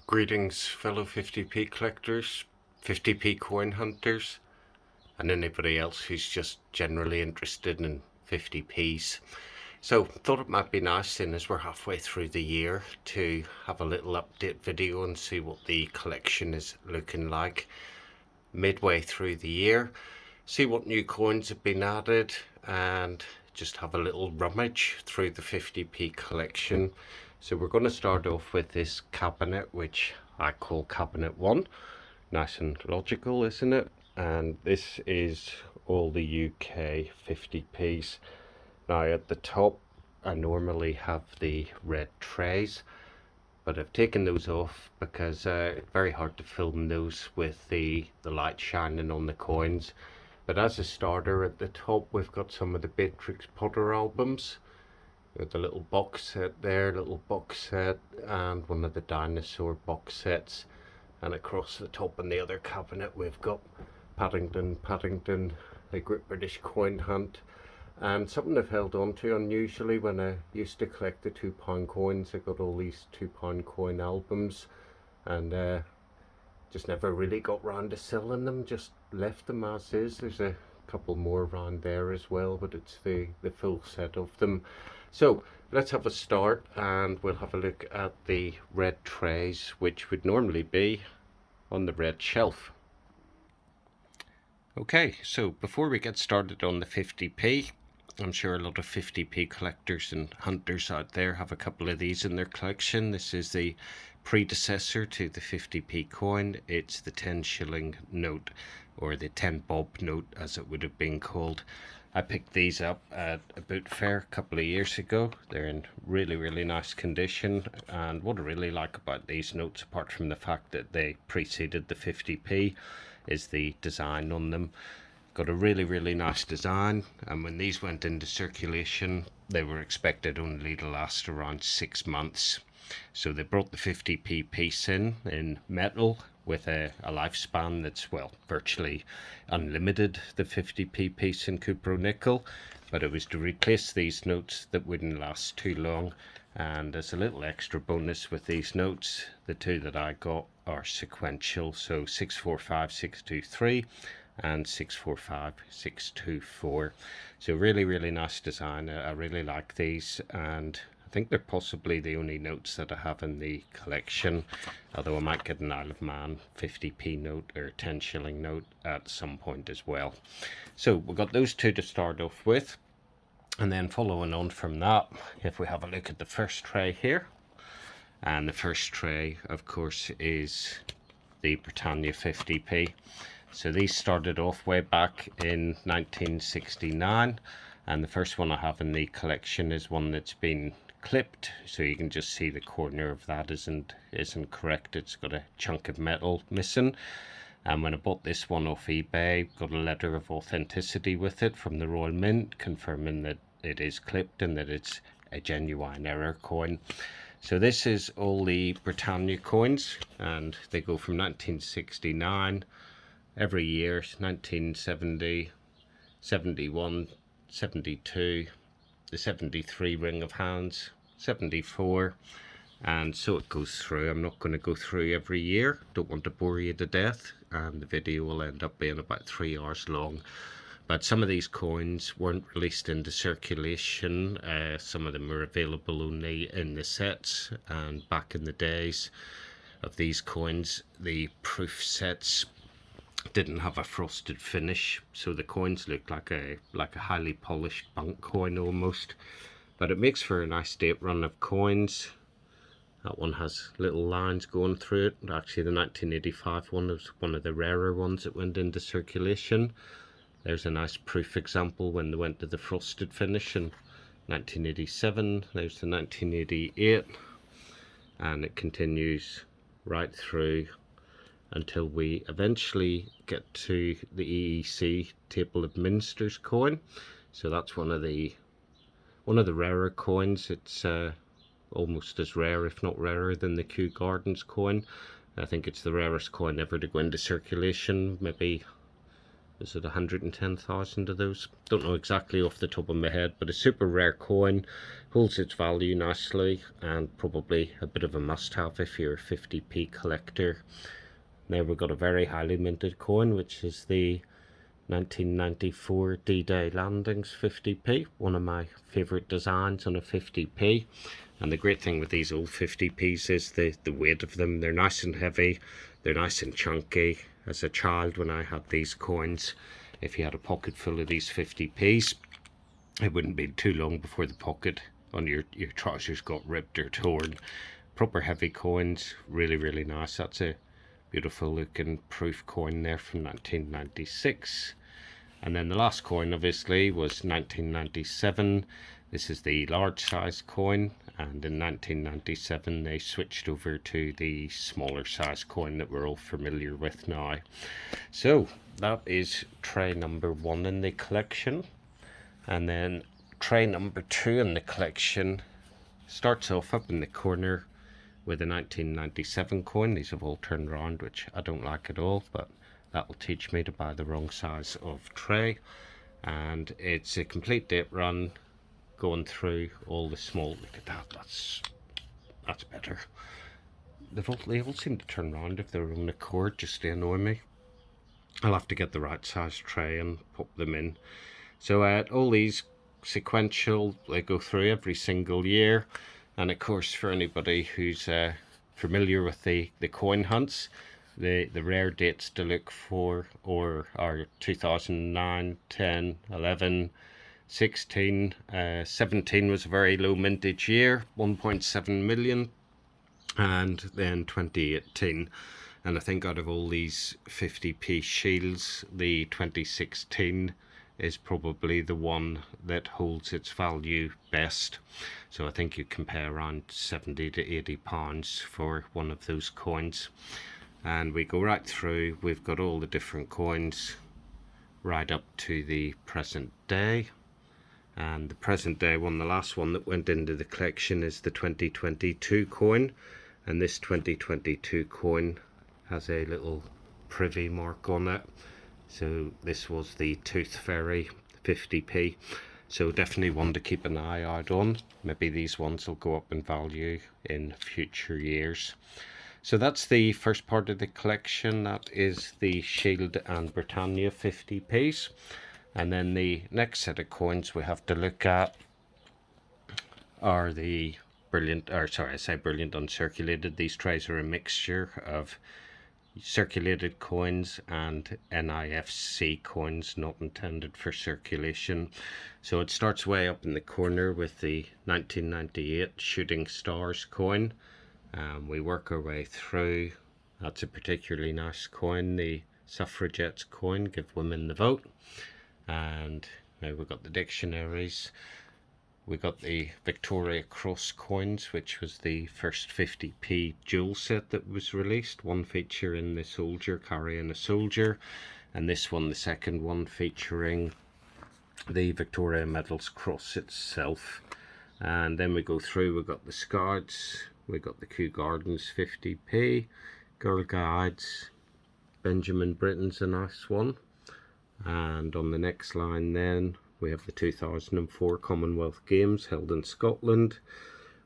Greetings, fellow 50p collectors, 50p coin hunters, and anybody else who's just generally interested in 50p's. So, thought it might be nice, seeing as we're halfway through the year, to have a little update video and see what the collection is looking like midway through the year, see what new coins have been added, and just have a little rummage through the 50p collection. So we're going to start off with this cabinet, which I call cabinet 1. Nice and logical, isn't it? And this is all the UK 50p's. Now at the top I normally have the red trays, but I've taken those off because it's very hard to film those with the light shining on the coins. But as a starter, at the top we've got some of the Beatrix Potter albums. With the little box set there, little box set, and one of the dinosaur box sets. And across the top in the other cabinet we've got Paddington, the Great British Coin Hunt. And something I've held on to unusually, when I used to collect the £2 coins, I got all these £2 coin albums, and just never really got round to selling them, just left them as is. There's a couple more around there as well, but it's the full set of them. So let's have a start, and we'll have a look at the red trays, which would normally be on the red shelf. Okay, so before we get started on the 50p, I'm sure a lot of 50p collectors and hunters out there have a couple of these in their collection. This is the predecessor to the 50p coin. It's the 10 shilling note, or the 10 bob note as it would have been called. I picked these up at a boot fair a couple of years ago. They're in really nice condition, and what I really like about these notes, apart from the fact that they preceded the 50p, is the design on them. Got a really nice design, and when these went into circulation they were expected only to last around 6 months. So they brought the 50p piece in metal with a lifespan that's, well, virtually unlimited, the 50p piece in cupro nickel, but it was to replace these notes that wouldn't last too long. And as a little extra bonus with these notes, the two that I got are sequential, so 645623 and 645624. So really nice design. I really like these, and I think they're possibly the only notes that I have in the collection, although I might get an Isle of Man 50p note or 10 shilling note at some point as well. So we've got those two to start off with, and then following on from that, if we have a look at the first tray here, and the first tray of course is the Britannia 50p. So these started off way back in 1969, and the first one I have in the collection is one that's been clipped, so you can just see the corner of that isn't correct. It's got a chunk of metal missing. And when I bought this one off eBay, got a letter of authenticity with it from the Royal Mint confirming that it is clipped and that it's a genuine error coin. So this is all the Britannia coins, and they go from 1969 every year, 1970, 71, 72, the 73 ring of hands, 74, and so it goes through. I'm not going to go through every year, don't want to bore you to death, and the video will end up being about 3 hours long. But some of these coins weren't released into circulation. Some of them were available only in the sets, and back in the days of these coins, the proof sets didn't have a frosted finish, so the coins look like a highly polished bank coin almost. But it makes for a nice date run of coins. That one has little lines going through it. Actually, the 1985 one was one of the rarer ones that went into circulation. There's a nice proof example when they went to the frosted finish in 1987. There's the 1988, and it continues right through until we eventually get to the EEC Table of Ministers coin. So that's one of the rarer coins. It's almost as rare, if not rarer, than the Kew Gardens coin. I think it's the rarest coin ever to go into circulation. Maybe is it 110,000 of those? Don't know exactly off the top of my head, but a super rare coin, holds its value nicely, and probably a bit of a must-have if you're a 50p collector. Now we've got a very highly minted coin, which is the 1994 D-Day Landings 50p, one of my favourite designs on a 50p. And the great thing with these old 50p's is the weight of them. They're nice and heavy, they're nice and chunky. As a child, when I had these coins, if you had a pocket full of these 50p's, it wouldn't be too long before the pocket on your trousers got ripped or torn. Proper heavy coins, really nice. That's a beautiful looking proof coin there from 1996. And then the last coin obviously was 1997. This is the large size coin, and in 1997 they switched over to the smaller size coin that we're all familiar with now. So that is tray number 1 in the collection. And then tray number 2 in the collection starts off up in the corner with a 1997 coin. These have all turned around, which I don't like at all, but that will teach me to buy the wrong size of tray. And it's a complete date run, going through all the small. Look at that, that's better. They all seem to turn around of their own accord, just to annoy me. I'll have to get the right size tray and pop them in. So all these sequential, they go through every single year. And of course, for anybody who's familiar with the coin hunts, the rare dates to look for are 2009, 10, 11, 16, 17 was a very low mintage year, 1.7 million, and then 2018. And I think out of all these 50p shields, the 2016 is probably the one that holds its value best. So I think you compare around 70 to 80 pounds for one of those coins. And we go right through, we've got all the different coins right up to the present day. And the present day one, the last one that went into the collection, is the 2022 coin. And this 2022 coin has a little privy mark on it. So this was the Tooth Fairy 50p. So definitely one to keep an eye out on. Maybe these ones will go up in value in future years. So that's the first part of the collection. That is the Shield and Britannia 50p's. And then the next set of coins we have to look at are the brilliant, or sorry, I say brilliant uncirculated. These trays are a mixture of circulated coins and NIFC coins, not intended for circulation. So it starts way up in the corner with the 1998 Shooting Stars coin. We work our way through. That's a particularly nice coin, the Suffragettes coin, Give Women the Vote. And now we've got the dictionaries. We got the Victoria Cross coins, which was the first 50p jewel set that was released. One featuring the soldier carrying a soldier, and this one, the second one, featuring the Victoria Medals cross itself. And then we go through, we've got the Scouts, we got the Kew Gardens 50p, Girl Guides, Benjamin Britten's a nice one. And on the next line then we have the 2004 Commonwealth Games held in Scotland.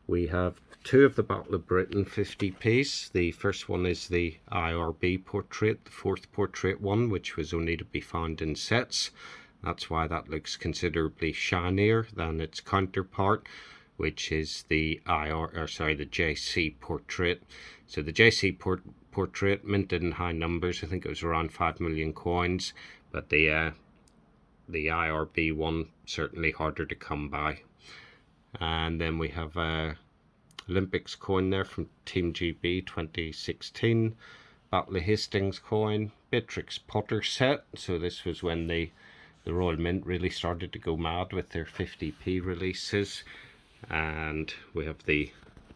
We have two of the Battle of Britain 50p's. The first one is the IRB portrait, the fourth portrait one, which was only to be found in sets. That's why that looks considerably shinier than its counterpart, which is the the JC portrait. So the JC portrait minted in high numbers. I think it was around 5 million coins, but the IRB one certainly harder to come by. And then we have Olympics coin there from Team GB 2016, Battle of Hastings coin, Beatrix Potter set. So this was when the Royal Mint really started to go mad with their 50p releases. And we have the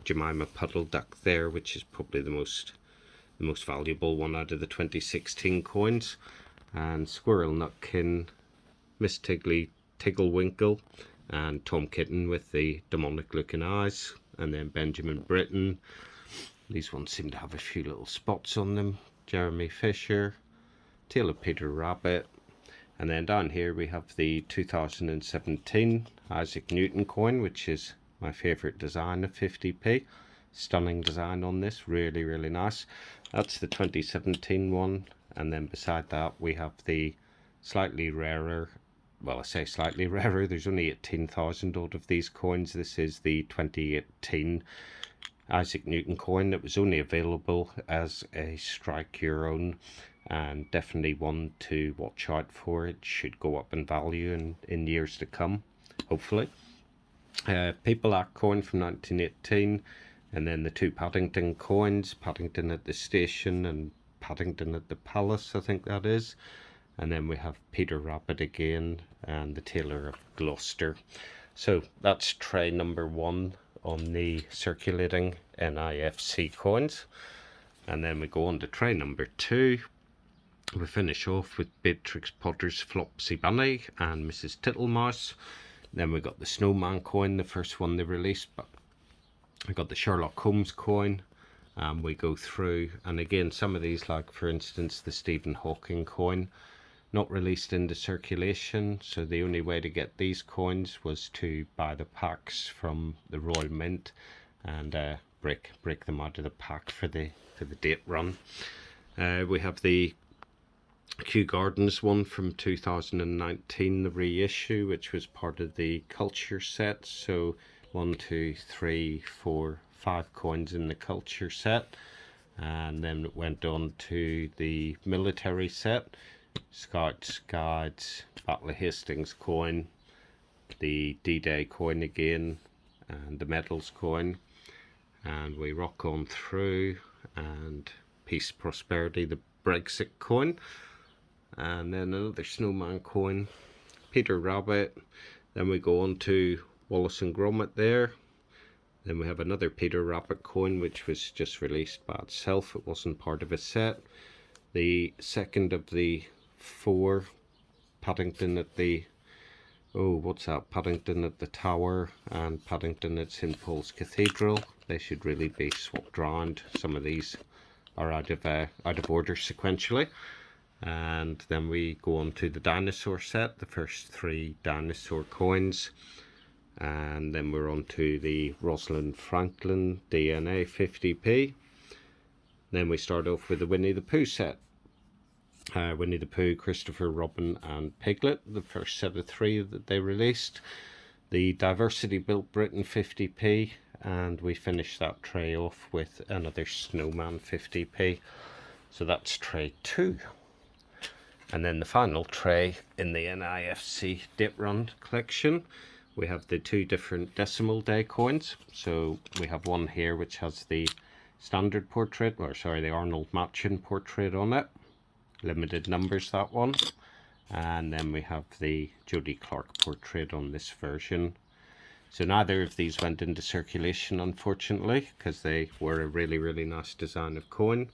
Jemima Puddle Duck there, which is probably the most valuable one out of the 2016 coins. And Squirrel Nutkin, Miss Tigglewinkle, and Tom Kitten with the demonic looking eyes, and then Benjamin Britten. These ones seem to have a few little spots on them. Jeremy Fisher, Tale of Peter Rabbit, And then down here we have the 2017 Isaac Newton coin, which is my favourite design of 50p. Stunning design on this, really, really nice. That's the 2017 one. And then beside that we have the slightly rarer, well, I say slightly rarer, there's only 18,000 out of these coins. This is the 2018 Isaac Newton coin that was only available as a strike your own, and definitely one to watch out for. It should go up in value in years to come, hopefully. People Act coin from 1918, and then the two Paddington coins, Paddington at the station and Paddington at the palace, I think that is. And then we have Peter Rabbit again and the Tailor of Gloucester. So that's tray number 1 on the circulating NIFC coins. And then we go on to tray number 2. We finish off with Beatrix Potter's Flopsy Bunny and Mrs. Tittlemouse. Then we got the Snowman coin, the first one they released. But we got the Sherlock Holmes coin. And we go through, and again some of these, like for instance the Stephen Hawking coin, not released into circulation, so the only way to get these coins was to buy the packs from the Royal Mint and break them out of the pack for the date run. We have the Kew Gardens one from 2019, the reissue, which was part of the culture set. So 1, 2, 3, 4, 5 coins in the culture set, and then it went on to the military set. Scouts, Guides, Battle of Hastings coin, the D-Day coin again, and the medals coin. And we rock on through, and Peace, Prosperity, the Brexit coin, and then another Snowman coin, Peter Rabbit. Then we go on to Wallace and Gromit there. Then we have another Peter Rabbit coin, which was just released by itself. It wasn't part of a set. The second of the 4, Paddington at the, Paddington at the Tower and Paddington at St Paul's Cathedral. They should really be swapped around. Some of these are out of order sequentially. And then we go on to the dinosaur set, the first 3 dinosaur coins. And then we're on to the Rosalind Franklin DNA 50p. Then we start off with the Winnie the Pooh set. Winnie the Pooh, Christopher Robin and Piglet, the first set of 3 that they released. The Diversity Built Britain 50p, and we finish that tray off with another Snowman 50p. So that's tray 2. And then the final tray in the NIFC Date Run collection, we have the 2 different decimal day coins. So we have one here which has the standard portrait, the Arnold Machin portrait on it. Limited numbers, that one. And then we have the Jodie Clark portrait on this version. So neither of these went into circulation, unfortunately, because they were a really, really nice design of coin.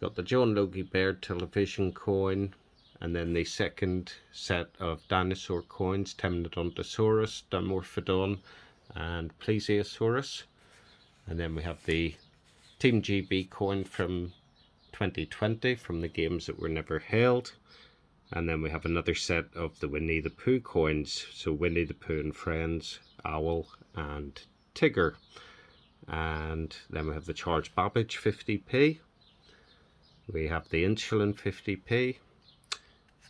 Got the John Logie Baird television coin, and then the second set of dinosaur coins, Temnodontosaurus, Dimorphodon and Plesiosaurus. And then we have the Team GB coin from 2020 from the games that were never held. And then we have another set of the Winnie the Pooh coins, so Winnie the Pooh and Friends, Owl and Tigger. And then we have the Charles Babbage 50p. We have the Insulin 50p.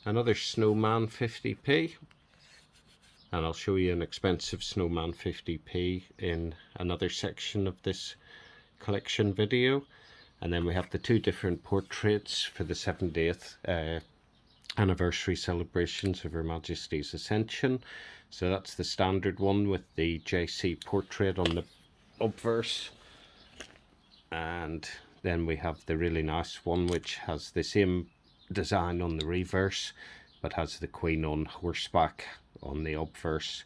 Another Snowman 50p. And I'll show you an expensive Snowman 50p in another section of this collection video. And then we have the 2 different portraits for the 70th anniversary celebrations of Her Majesty's Ascension. So that's the standard one with the JC portrait on the obverse. And then we have the really nice one which has the same design on the reverse, but has the Queen on horseback on the obverse,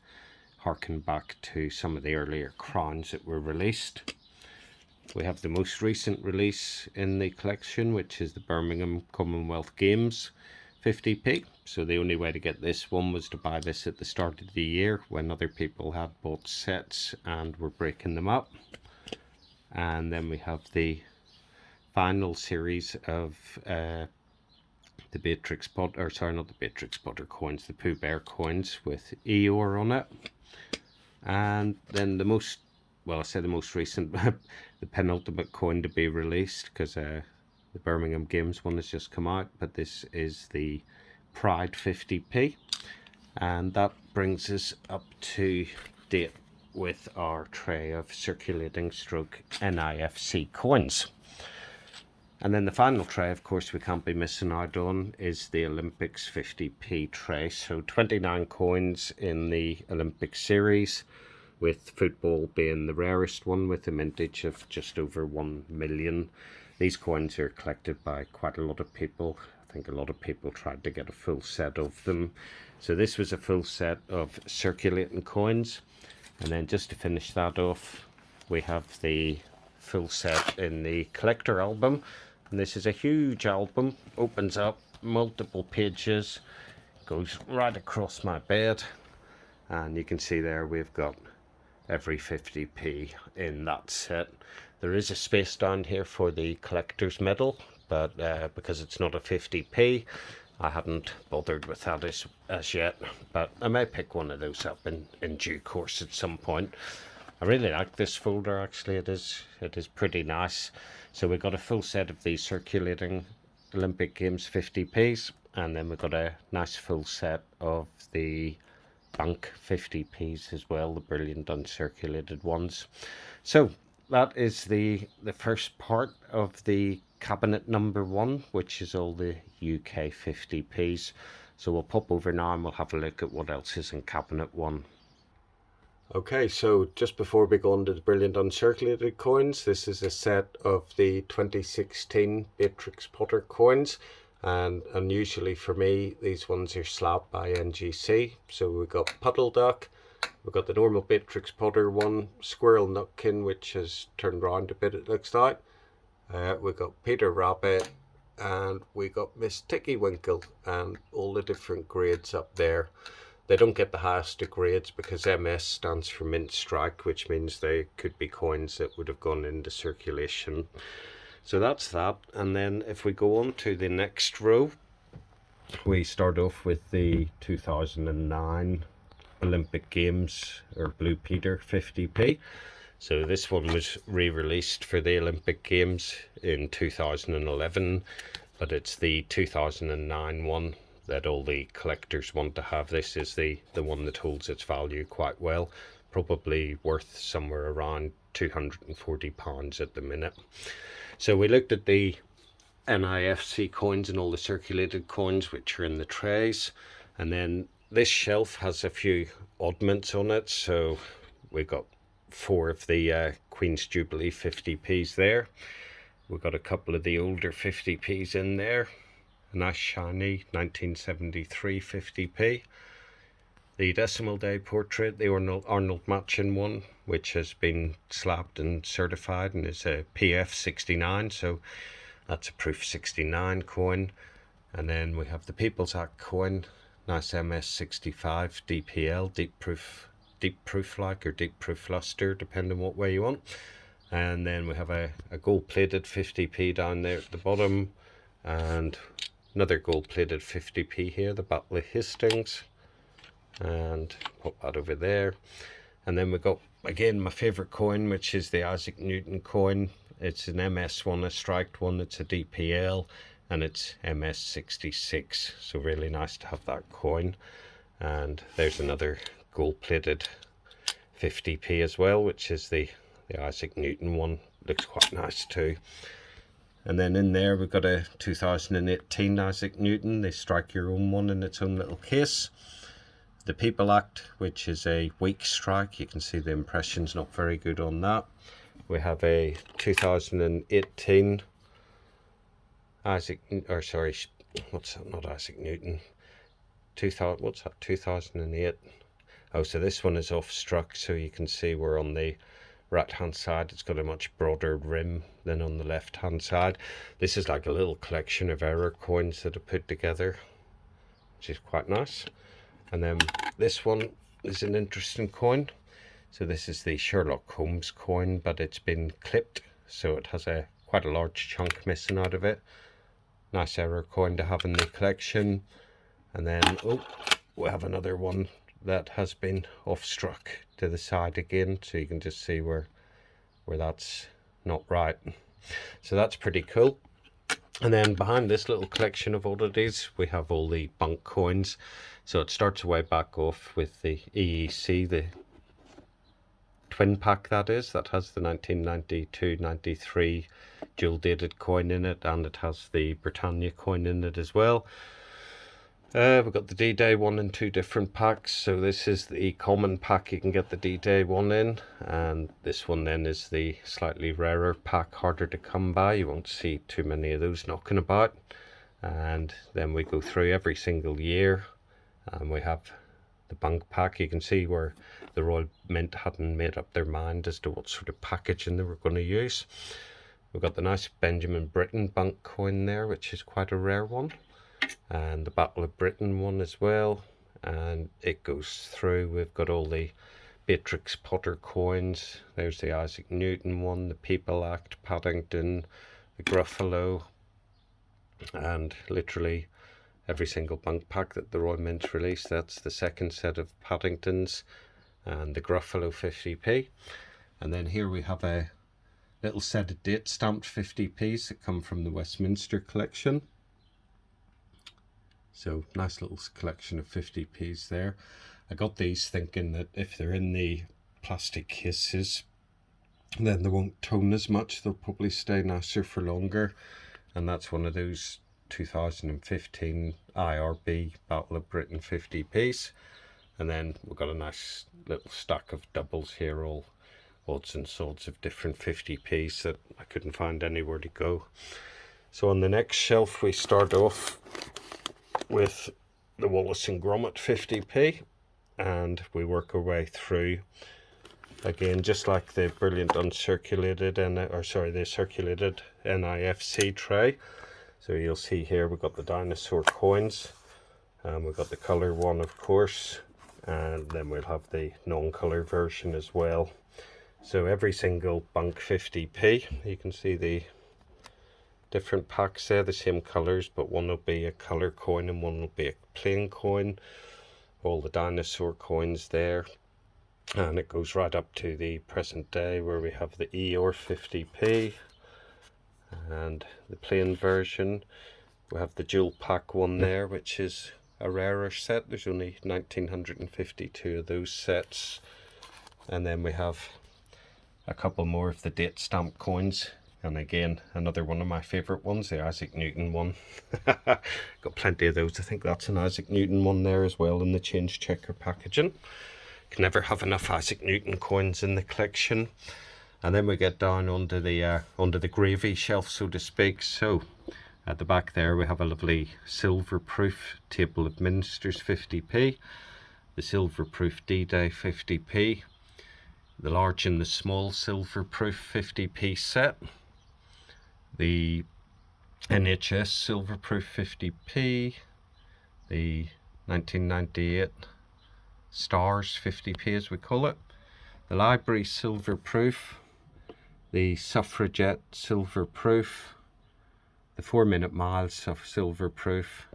harking back to some of the earlier crowns that were released. We have the most recent release in the collection, which is the Birmingham Commonwealth Games 50p. So the only way to get this one was to buy this at the start of the year when other people had bought sets and were breaking them up. And then we have the final series of the Beatrix Potter, or sorry, not the Beatrix Potter coins, the Pooh Bear coins with Eeyore on it. And then the most, well, I say the most recent, the penultimate coin to be released, because the Birmingham Games one has just come out, but this is the Pride 50p, and that brings us up to date with our tray of circulating stroke NIFC coins. And then the final tray, of course, we can't be missing out on is the Olympics 50p tray. So 29 coins in the Olympic series, with football being the rarest one with a mintage of just over 1 million. These coins are collected by quite a lot of people. I think a lot of people tried to get a full set of them. So this was a full set of circulating coins. And then just to finish that off, we have the full set in the collector album. And this is a huge album, opens up multiple pages, goes right across my bed. And you can see there we've got every 50p in that set. There is a space down here for the collector's medal, but because it's not a 50p, I haven't bothered with that as yet, but I may pick one of those up in due course at some point. I really like this folder, actually. It is pretty nice. So we've got a full set of these circulating Olympic Games 50p's, and then we've got a nice full set of the bank 50p's as well, the brilliant uncirculated ones. So that is the first part of the cabinet number 1, which is all the UK 50p's. So we'll pop over now and we'll have a look at what else is in cabinet 1. Okay, so just before we go on to the brilliant uncirculated coins, this is a set of the 2016 Beatrix Potter coins. And unusually for me, these ones are slabbed by NGC. So we've got Puddle Duck, we've got the normal Beatrix Potter one, Squirrel Nutkin, which has turned round a bit, it looks like. We've got Peter Rabbit, and we got Miss Ticky Winkle, and all the different grades up there. They don't get the highest of grades because MS stands for Mint Strike, which means they could be coins that would have gone into circulation. So that's that. And then if we go on to the next row, we start off with the 2009 Olympic Games, or Blue Peter 50p. So this one was re-released for the Olympic Games in 2011, but it's the 2009 one that all the collectors want to have. This is the one that holds its value quite well, probably worth somewhere around £240 at the minute. So we looked at the NIFC coins and all the circulated coins which are in the trays, and then this shelf has a few oddments on it. So we got 4 of the Queen's Jubilee 50p's there. We've got a couple of the older 50p's in there. A nice shiny 1973 50p. The Decimal Day portrait, the Arnold Machin one, which has been slabbed and certified and is a PF 69, so that's a Proof 69 coin. And then we have the People's Act coin, nice MS 65 DPL, deep proof like, or deep proof luster, depending what way you want. And then we have a gold plated 50p down there at the bottom, and another gold plated 50p here, the Battle of Hastings, and pop that over there. And then we got, again, my favorite coin, which is the Isaac Newton coin. It's an MS one, a striked one. It's a DPL, and it's MS 66, so really nice to have that coin. And there's another gold plated 50p as well, which is the Isaac Newton one. Looks quite nice too. And then in there we've got a 2018 Isaac Newton, the strike your own one in its own little case. The People Act, which is a weak strike. You can see the impression's not very good on that. We have a 2018 Isaac, or sorry, what's that, not Isaac Newton. 2000, what's that, 2008. Oh, so this one is off struck, so you can see we're on the right hand side. It's got a much broader rim than on the left hand side. This is like a little collection of error coins that are put together, which is quite nice. And then this one is an interesting coin. So this is the Sherlock Holmes coin, but it's been clipped, so it has quite a large chunk missing out of it. nice error coin to have in the collection. And then, oh, we have another one that has been off-struck to the side again, so you can just see where that's not right. So that's pretty cool. And then behind this little collection of oddities, we have all the bunk coins. So it starts way back off with the EEC, the twin pack that is, that has the 1992-93 dual dated coin in it, and it has the Britannia coin in it as well. We've got the D-Day one in 2 different packs. So this is the common pack you can get the D-Day one in, and this one then is the slightly rarer pack, harder to come by. You won't see too many of those knocking about. And then we go through every single year, and we have the bunk pack. You can see where the Royal Mint hadn't made up their mind as to what sort of packaging they were going to use. We've got the nice Benjamin Britten bunk coin there, which is quite a rare one, and the Battle of Britain one as well. And it goes through, we've got all the Beatrix Potter coins. There's the Isaac Newton one, the People Act, Paddington, the Gruffalo, and literally every single bunk pack that the Royal Mint released. That's the second set of Paddingtons and the Gruffalo 50p. And then here we have a little set of date stamped 50p's that come from the Westminster collection. So nice little collection of 50p's there. I got these thinking that if they're in the plastic cases, then they won't tone as much. They'll probably stay nicer for longer. And that's one of those 2015 IRB Battle of Britain 50p's. And then we've got a nice little stack of doubles here, all odds and sods of different 50p's that I couldn't find anywhere to go. So on the next shelf we start off with the Wallace and Gromit 50p, and we work our way through again just like the brilliant uncirculated the circulated NIFC tray. So you'll see here we've got the dinosaur coins, and we've got the colour one of course, and then we'll have the non-colour version as well. So every single bunk 50p, you can see the different packs there, the same colours, but one will be a colour coin and one will be a plain coin. All the dinosaur coins there, and it goes right up to the present day where we have the Eeyore 50p and the plain version. We have the dual pack one there, which is a rarer set. There's only 1952 of those sets. And then we have a couple more of the date stamp coins, and again another one of my favourite ones, the Isaac Newton one. Got plenty of those. I think that's an Isaac Newton one there as well in the change checker packaging. Can never have enough Isaac Newton coins in the collection. And then we get down onto the gravy shelf, so to speak. So at the back there we have a lovely silver proof Table of Ministers 50p, the silver proof D-Day 50p, the large and the small silver proof 50p set, the NHS silver proof 50p, the 1998 stars 50p as we call it, the library silver proof, the suffragette silver proof, the 4 Minute Miles of silver proof,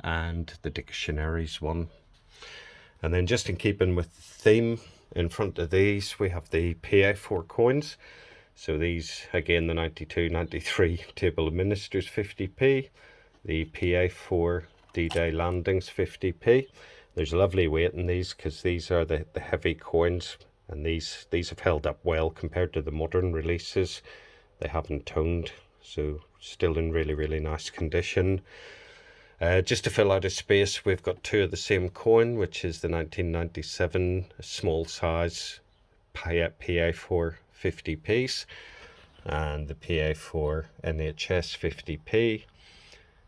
and the dictionaries one. And then just in keeping with the theme, in front of these we have the PA4 coins. So these again, the 92-93 Table of Ministers 50p, the PA4 D-Day Landings 50p. There's a lovely weight in these because these are the heavy coins, and these have held up well compared to the modern releases. They haven't toned, so still in really nice condition. Just to fill out a space, we've got 2 of the same coin, which is the 1997 small size PA4 50p's and the PA4 NHS 50p.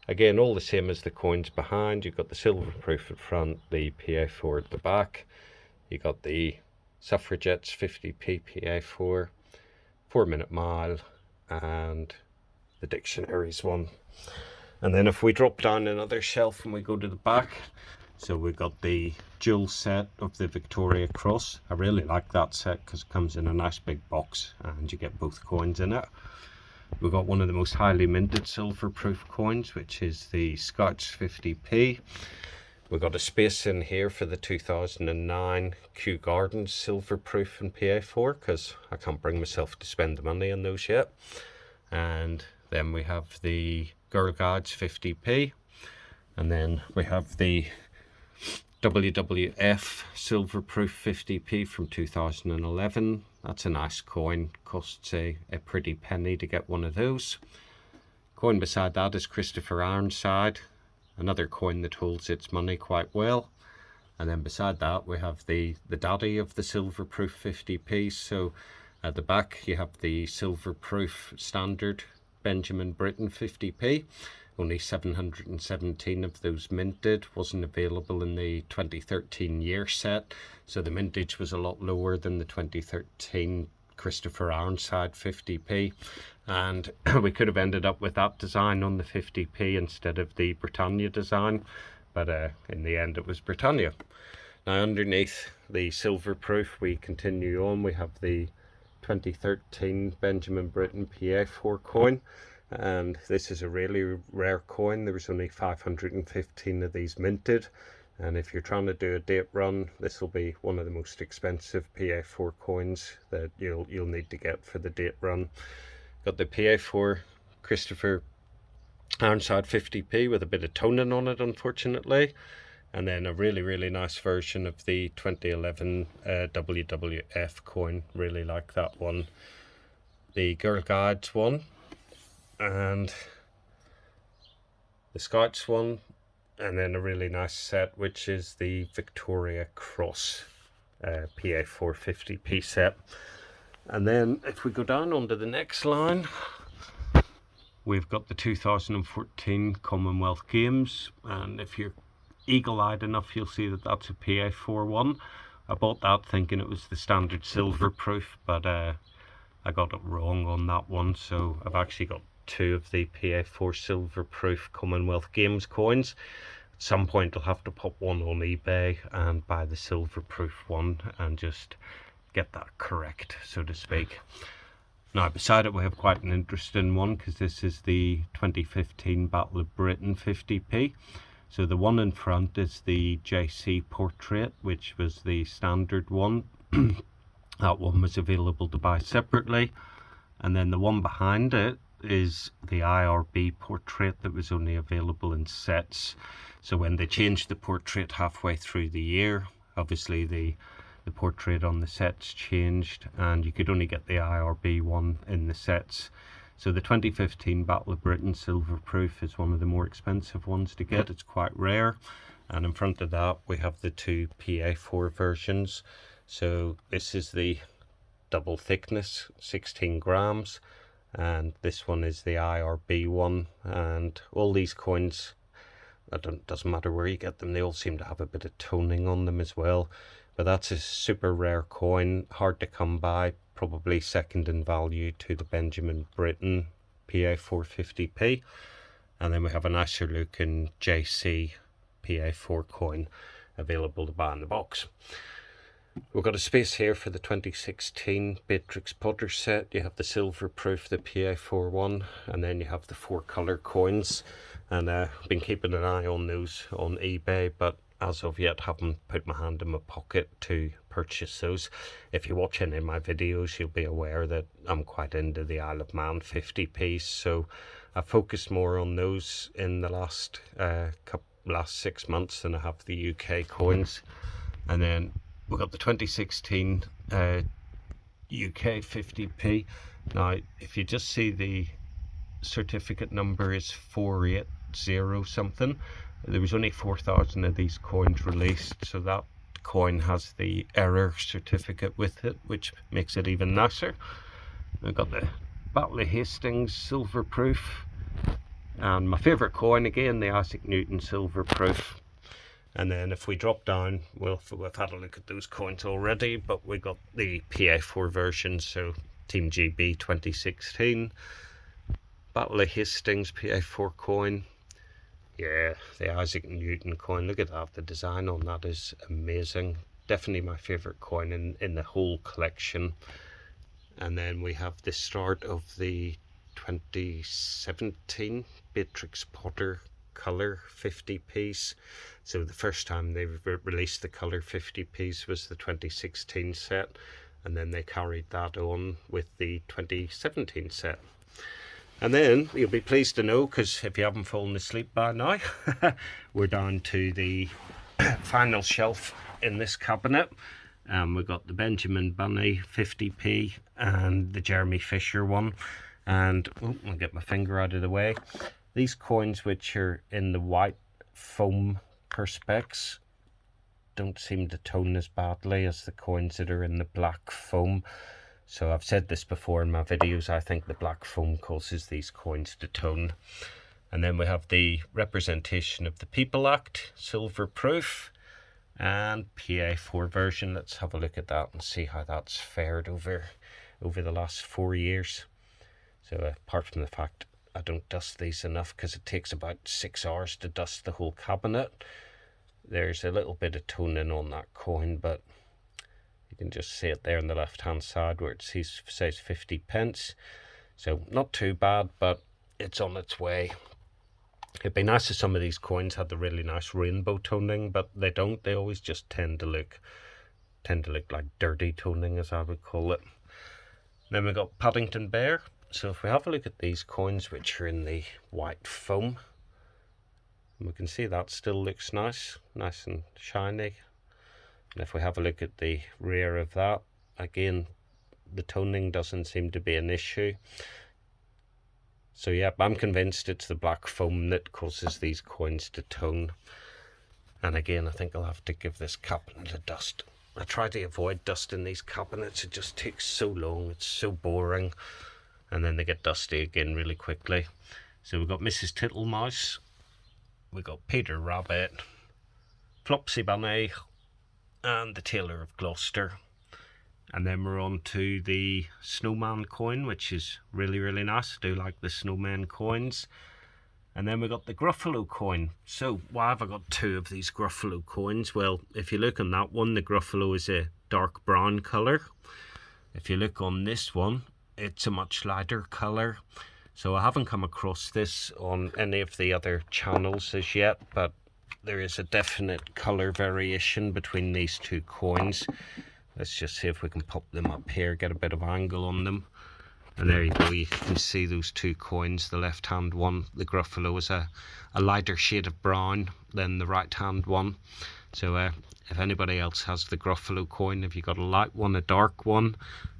Again, all the same as the coins behind. You've got the silver proof at front, the PA4 at the back. You got the suffragettes 50p PA4, 4 Minute Mile, and the dictionaries one. And then if we drop down another shelf and we go to the back, so we've got the dual set of the Victoria Cross. I really like that set because it comes in a nice big box and you get both coins in it. We've got one of the most highly minted silver proof coins, which is the Scouts 50p. We've got a space in here for the 2009 Kew Gardens silver proof and PA4, because I can't bring myself to spend the money on those yet. And then we have the Girl Guides 50p, and then we have the WWF silver proof 50p from 2011. That's a nice coin, costs a pretty penny to get one of those. Coin beside that is Christopher Ironside, another coin that holds its money quite well. And then beside that we have the daddy of the silver proof 50p. So at the back you have the silver proof standard Benjamin Britten 50p. Only 717 of those minted, wasn't available in the 2013 year set, so the mintage was a lot lower than the 2013 Christopher Ironside 50p, and we could have ended up with that design on the 50p instead of the Britannia design, but in the end it was Britannia. Now underneath the silver proof we continue on, we have the 2013 Benjamin Britten PA4 coin. And this is a really rare coin. There was only 515 of these minted, and if you're trying to do a date run, this will be one of the most expensive PA4 coins that you'll need to get for the date run. Got the PA4 Christopher Ironside 50p with a bit of toning on it, unfortunately, and then a really nice version of the 2011 WWF coin. Really like that one. The Girl Guides one, and the Scouts one, and then a really nice set which is the Victoria Cross PA4 50p set. And then if we go down onto the next line, we've got the 2014 Commonwealth Games, and if you're eagle-eyed enough you'll see that that's a PA4 one. I bought that thinking it was the standard silver proof, but I got it wrong on that one, so I've actually got two of the PA4 silver proof Commonwealth Games coins. At some point I'll have to pop one on eBay and buy the silver proof one and just get that correct, so to speak. Now beside it we have quite an interesting one, because this is the 2015 Battle of Britain 50p. So the one in front is the JC portrait, which was the standard one. That one was available to buy separately, and then the one behind it is the IRB portrait that was only available in sets. So when they changed the portrait halfway through the year, obviously the portrait on the sets changed, and you could only get the IRB one in the sets. So the 2015 Battle of Britain silver proof is one of the more expensive ones to get. It's quite rare. And in front of that we have the two PA4 versions. So this is the double thickness, 16 grams, and this one is the IRB one. And all these coins, doesn't matter where you get them, they all seem to have a bit of toning on them as well. But that's a super rare coin, hard to come by, probably second in value to the Benjamin Britten PA450p. And then we have a nicer looking JC PA4 coin available to buy in the box. We've got a space here for the 2016 Beatrix Potter set. You have the silver proof, the PA4 one, and then you have the 4 colour coins. And I've been keeping an eye on those on eBay, but as of yet haven't put my hand in my pocket to purchase those. If you watch any of my videos you'll be aware that I'm quite into the Isle of Man 50p, so I focused more on those in the last 6 months than I have the UK coins. And then we've got the 2016 UK 50p. Now if you just see the certificate number is 480 something, there was only 4,000 of these coins released, so that coin has the error certificate with it, which makes it even nicer. We've got the Battle of Hastings silver proof, and my favourite coin again, the Isaac Newton silver proof. And then if we drop down, we've had a look at those coins already, but we got the PA4 version, so Team GB 2016 Battle of Hastings PA4 coin. Yeah, the Isaac Newton coin, look at that, the design on that is amazing. Definitely my favourite coin in the whole collection. And then we have the start of the 2017 Beatrix Potter colour 50p's. So the first time they released the colour 50p's was the 2016 set, and then they carried that on with the 2017 set. And then you'll be pleased to know, because if you haven't fallen asleep by now, we're down to the final shelf in this cabinet. We've got the Benjamin Bunny 50p and the Jeremy Fisher one. And I'll get my finger out of the way. These coins, which are in the white foam perspex, don't seem to tone as badly as the coins that are in the black foam. So I've said this before in my videos, I think the black foam causes these coins to tone. And then we have the representation of the People Act, silver proof, and PA4 version. Let's have a look at that and see how that's fared over the last 4 years. So apart from the fact I don't dust these enough, because it takes about 6 hours to dust the whole cabinet, there's a little bit of toning on that coin, but you can just see it there on the left hand side where it says 50 pence. So not too bad, but it's on its way. It'd be nice if some of these coins had the really nice rainbow toning, but they don't. They always just tend to look like dirty toning, as I would call it. Then we've got Paddington Bear. So if we have a look at these coins, which are in the white foam, we can see that still looks nice and shiny. And if we have a look at the rear of that, again, the toning doesn't seem to be an issue. So yeah, I'm convinced it's the black foam that causes these coins to tone. And again, I think I'll have to give this cabinet a dust. I try to avoid dusting these cabinets. It just takes so long. It's so boring. And then they get dusty again really quickly. So we've got Mrs. Tittlemouse. We've got Peter Rabbit, Flopsy Bunny, and the Tailor of Gloucester. And then we're on to the Snowman coin, which is really, really nice. I do like the snowman coins. And then we got the Gruffalo coin. So why have I got two of these Gruffalo coins? Well, if you look on that one, the Gruffalo is a dark brown colour. If you look on this one, it's a much lighter colour. So I haven't come across this on any of the other channels as yet, but there is a definite colour variation between these two coins. Let's just see if we can pop them up here, get a bit of angle on them. And there you go, you can see those two coins. The left hand one, the Gruffalo, is a lighter shade of brown than the right hand one. So if anybody else has the Gruffalo coin, have you got a light one, a dark one?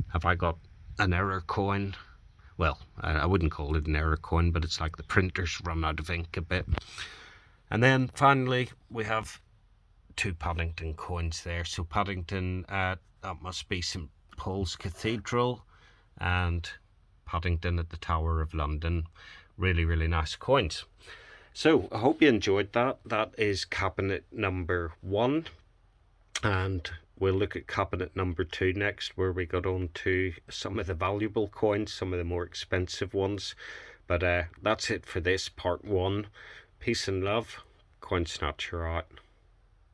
Have I got an error coin? Well, I wouldn't call it an error coin, but it's like the printer's run out of ink a bit. And then finally we have two Paddington coins there. So Paddington, that must be St Paul's Cathedral, and Paddington at the Tower of London. Really, really nice coins. So I hope you enjoyed that. That is cabinet number 1, and we'll look at cabinet number 2 next, where we got on to some of the valuable coins, some of the more expensive ones. But that's it for this part 1. Peace and love. Coin Snatcher out.